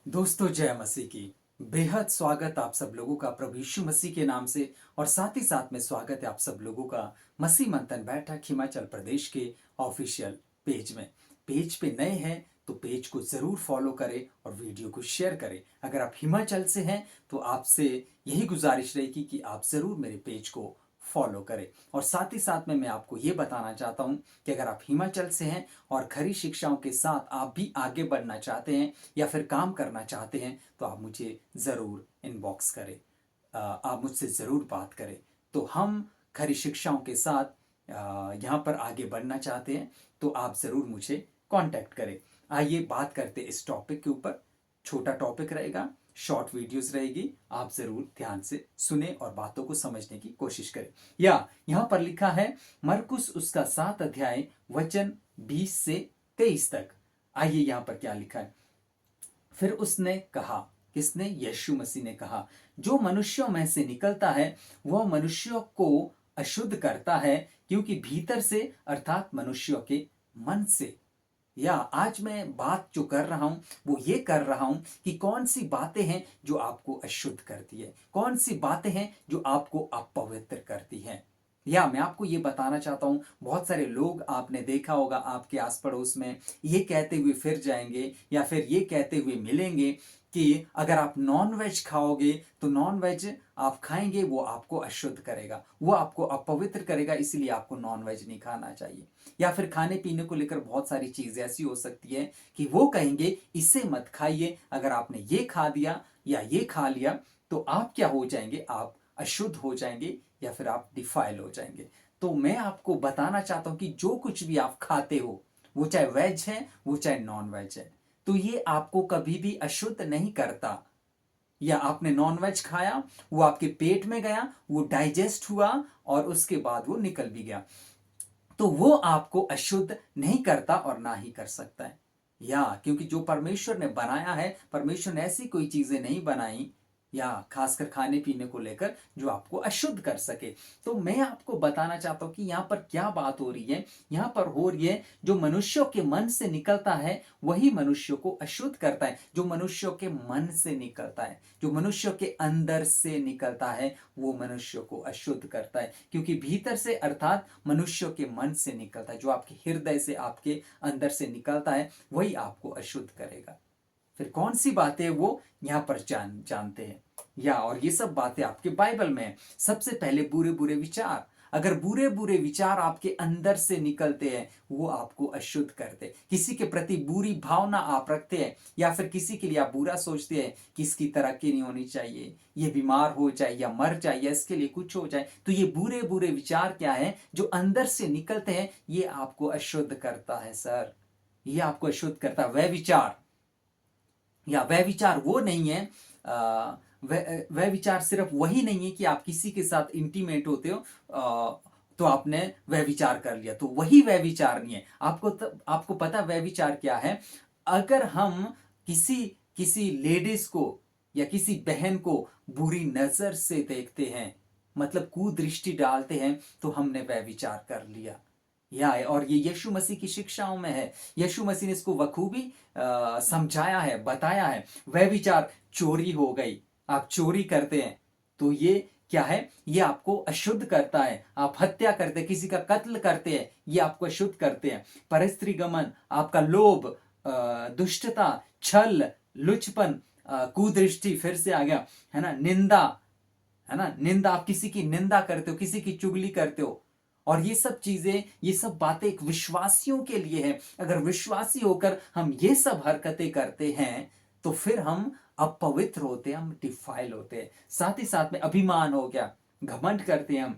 दोस्तों, जय मसीह की। बेहद स्वागत आप सब लोगों का प्रभु यीशु मसीह के नाम से। और साथ ही साथ में स्वागत है आप सब लोगों का मसीह मंथन बैठक हिमाचल प्रदेश के ऑफिशियल पेज में। पेज पे नए हैं तो पेज को जरूर फॉलो करें और वीडियो को शेयर करें। अगर आप हिमाचल से हैं तो आपसे यही गुजारिश रहेगी कि आप जरूर मेरे पेज को फॉलो करें। और साथ ही साथ में मैं आपको ये बताना चाहता हूं कि अगर आप हिमाचल से हैं और खरी शिक्षाओं के साथ आप भी आगे बढ़ना चाहते हैं या फिर काम करना चाहते हैं तो आप मुझे ज़रूर इनबॉक्स करें। आप मुझसे ज़रूर बात करें। तो हम खरी शिक्षाओं के साथ यहाँ पर आगे बढ़ना चाहते हैं तो आप ज़रूर मुझे कांटेक्ट करें। आइए बात करते इस टॉपिक के ऊपर। छोटा टॉपिक रहेगा, शॉर्ट वीडियोस रहेगी, आप ज़रूर ध्यान से सुने और बातों को समझने की कोशिश करें। या यहाँ पर लिखा है मरकुस उसका 7 अध्याय वचन 20 से 23 तक। आइए यहाँ पर क्या लिखा है। फिर उसने कहा, किसने? यीशु मसीह ने कहा, जो मनुष्यों में से निकलता है वह मनुष्यों को अशुद्ध करता है, क्योंकि भीतर से अर्थात मनुष्यों के मन से। या आज मैं बात जो कर रहा हूं वो ये कर रहा हूं कि कौन सी बातें हैं जो आपको अशुद्ध करती है, कौन सी बातें हैं जो आपको अपवित्र करती हैं। या मैं आपको ये बताना चाहता हूं, बहुत सारे लोग आपने देखा होगा आपके आस पड़ोस में ये कहते हुए फिर जाएंगे या फिर ये कहते हुए मिलेंगे कि अगर आप नॉन वेज खाओगे तो नॉन वेज आप खाएंगे वो आपको अशुद्ध करेगा, वो आपको अपवित्र करेगा, इसलिए आपको नॉन वेज नहीं खाना चाहिए। या फिर खाने पीने को लेकर बहुत सारी चीजें ऐसी हो सकती है कि वो कहेंगे इसे मत खाइए, अगर आपने ये खा दिया या ये खा लिया तो आप क्या हो जाएंगे, आप अशुद्ध हो जाएंगे या फिर आप डिफाइल हो जाएंगे। तो मैं आपको बताना चाहता हूं कि जो कुछ भी आप खाते हो, वो चाहे वेज है वो चाहे नॉन वेज है, तो ये आपको कभी भी अशुद्ध नहीं करता। या आपने नॉनवेज खाया, वो आपके पेट में गया, वो डाइजेस्ट हुआ और उसके बाद वो निकल भी गया, तो वो आपको अशुद्ध नहीं करता और ना ही कर सकता है। या क्योंकि जो परमेश्वर ने बनाया है, परमेश्वर ने ऐसी कोई चीजें नहीं बनाई या खासकर खाने पीने को लेकर जो आपको अशुद्ध कर सके। तो मैं आपको बताना चाहता हूं कि यहां पर क्या बात हो रही है। यहां पर हो रही है जो मनुष्यों के मन से निकलता है वही मनुष्य को अशुद्ध करता है। जो मनुष्यों के मन से निकलता है, जो मनुष्यों के अंदर से निकलता है, वो मनुष्य को अशुद्ध करता है, क्योंकि भीतर से अर्थात मनुष्य के मन से निकलता है, जो आपके हृदय से आपके अंदर से निकलता है वही आपको अशुद्ध करेगा। फिर कौन सी बातें वो यहां पर जानते हैं। या और ये सब बातें आपके बाइबल में है। सबसे पहले बुरे बुरे विचार। अगर बुरे बुरे विचार आपके अंदर से निकलते हैं वो आपको अशुद्ध करते हैं। किसी के प्रति बुरी भावना आप रखते हैं या फिर किसी के लिए आप बुरा सोचते हैं कि इसकी तरक्की नहीं होनी चाहिए, ये बीमार हो जाए या मर जाए या इसके लिए कुछ हो जाए, तो ये बुरे बुरे विचार क्या है जो अंदर से निकलते हैं, ये आपको अशुद्ध करता है सर। ये आपको अशुद्ध करता है। वह विचार या वह विचार वो नहीं है, वह विचार सिर्फ वही नहीं है कि आप किसी के साथ इंटीमेट होते हो तो आपने वह विचार कर लिया, तो वही वह विचार नहीं है। आपको पता वह विचार क्या है। अगर हम किसी किसी लेडीज को या किसी बहन को बुरी नजर से देखते हैं, मतलब कुदृष्टि डालते हैं, तो हमने वह विचार कर लिया। या और ये यीशु मसीह की शिक्षाओं में है। यीशु मसीह ने इसको बखूबी समझाया है, बताया है। वह विचार चोरी हो गई, आप चोरी करते हैं तो ये क्या है, ये आपको अशुद्ध करता है। आप हत्या करते हैं, किसी का कत्ल करते हैं, ये आपको अशुद्ध करते हैं। परस्त्री गमन, आपका लोभ, दुष्टता, छल, लुचपन, कुदृष्टि, फिर से आ गया है ना, निंदा, है ना, निंदा, आप किसी की निंदा करते हो, किसी की चुगली करते हो। और ये सब चीजें, ये सब बातें एक विश्वासियों के लिए है। अगर विश्वासी होकर हम ये सब हरकतें करते हैं तो फिर हम अपवित्र होते हैं, हम डिफाइल होते हैं। साथ ही साथ में अभिमान हो गया, घमंड करते हैं हम,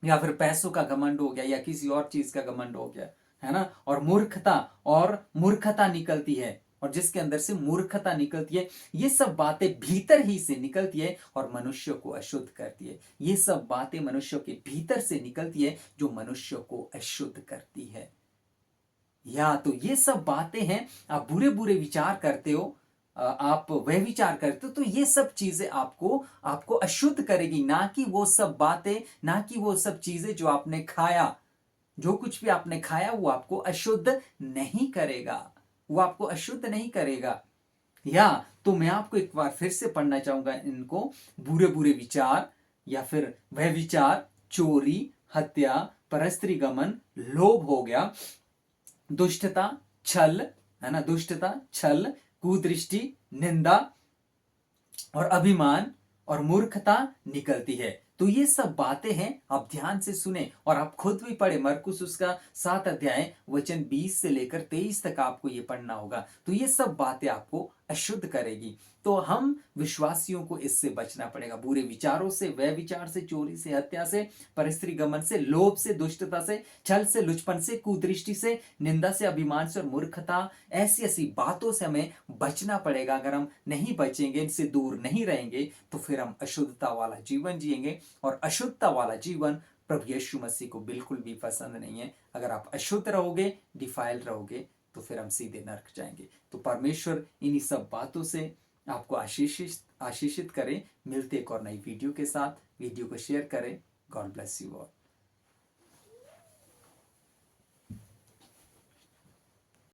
या फिर पैसों का घमंड हो गया या किसी और चीज का घमंड हो गया, है ना। और मूर्खता निकलती है, और जिसके अंदर से मूर्खता निकलती है, ये सब बातें भीतर ही से निकलती है और मनुष्य को अशुद्ध करती है। ये सब बातें मनुष्य के भीतर से निकलती है जो मनुष्य को अशुद्ध करती है। या तो ये सब बातें हैं, आप बुरे बुरे विचार करते हो, आप वह विचार करते हो, तो ये सब चीजें आपको आपको अशुद्ध करेगी। ना कि वो सब बातें, ना कि वो सब चीजें जो आपने खाया, जो कुछ भी आपने खाया वो आपको अशुद्ध नहीं करेगा, वो आपको अशुद्ध नहीं करेगा। या तो मैं आपको एक बार फिर से पढ़ना चाहूंगा इनको। बुरे बुरे विचार या फिर वह विचार, चोरी, हत्या, परस्त्री गमन, लोभ हो गया, दुष्टता, छल, है ना, दुष्टता, छल, कुदृष्टि, निंदा और अभिमान और मूर्खता निकलती है। तो ये सब बातें हैं, आप ध्यान से सुने और आप खुद भी पढ़े। मरकुस उसका 7 अध्याय वचन 20 से लेकर 23 तक आपको ये पढ़ना होगा। तो ये सब बातें आपको अशुद्ध करेगी। तो हम विश्वासियों को इससे बचना पड़ेगा, बुरे विचारों से, वह विचार से, चोरी से, हत्या से, परस्त्री गमन से, लोभ से, दुष्टता से, छल से, लुचपन से, कुदृष्टि से, निंदा से, अभिमान से और मूर्खता, ऐसी ऐसी बातों से हमें बचना पड़ेगा। अगर हम नहीं बचेंगे, इनसे दूर नहीं रहेंगे, तो फिर हम अशुद्धता वाला जीवन जिएंगे। और अशुद्धता वाला जीवन प्रभु यीशु मसीह को बिल्कुल भी पसंद नहीं है। अगर आप अशुद्ध रहोगे, डिफाइल रहोगे, तो फिर हम सीधे नरक जाएंगे। तो परमेश्वर इन्हीं सब बातों से आपको आशीषित आशीषित करें। मिलते एक और नई वीडियो के साथ। वीडियो को शेयर करें। God bless you all.